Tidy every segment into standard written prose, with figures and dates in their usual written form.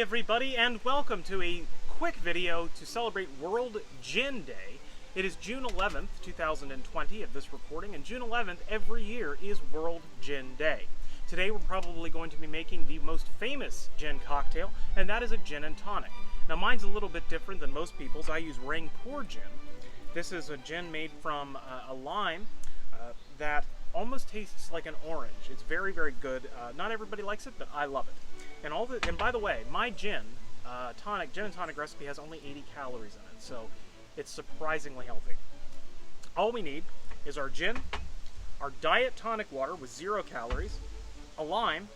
everybody, and welcome to a quick video to celebrate World Gin Day. It is June 11th, 2020 of this recording, and June 11th every year is World Gin Day. Today we're probably going to be making the most famous gin cocktail, and that is a gin and tonic. Now mine's a little bit different than most people's. I use Rangpur gin. This is a gin made from a lime that almost tastes like an orange. It's very, very good. Not everybody likes it, but I love it. And by the way, my gin and tonic recipe has only 80 calories in it, so it's surprisingly healthy. All we need is our gin, our diet tonic water with 0 calories, a lime,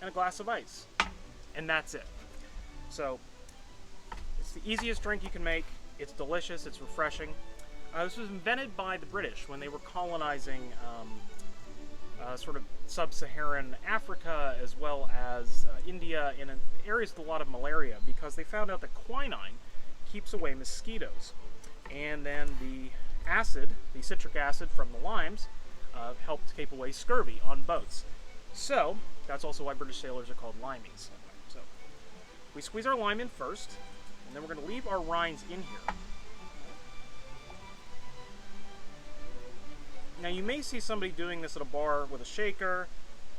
and a glass of ice. And that's it. So it's the easiest drink you can make. It's delicious, it's refreshing. This was invented by the British when they were colonizing sort of sub-Saharan Africa as well as India, in areas with a lot of malaria, because they found out that quinine keeps away mosquitoes. And then the acid, the citric acid from the limes, helped keep away scurvy on boats. So that's also why British sailors are called limeys. So we squeeze our lime in first, and then we're going to leave our rinds in here. Now you may see somebody doing this at a bar with a shaker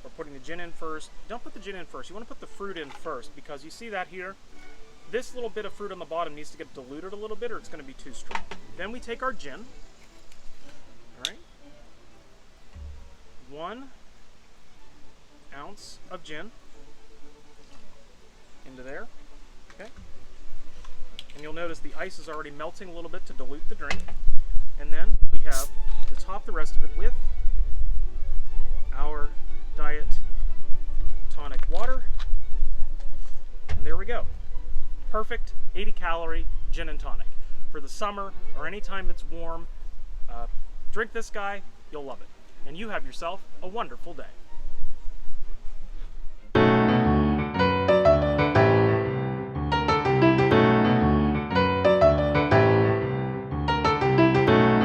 or putting the gin in first. Don't put the gin in first. You want to put the fruit in first, because you see that here? This little bit of fruit on the bottom needs to get diluted a little bit or it's going to be too strong. Then we take our gin. Alright. 1 ounce of gin into there. Okay. And you'll notice the ice is already melting a little bit to dilute the drink. And then we have to top the rest of it with our diet tonic water. And there we go. Perfect 80 calorie gin and tonic. For the summer or any time it's warm, drink this guy, you'll love it. And you have yourself a wonderful day.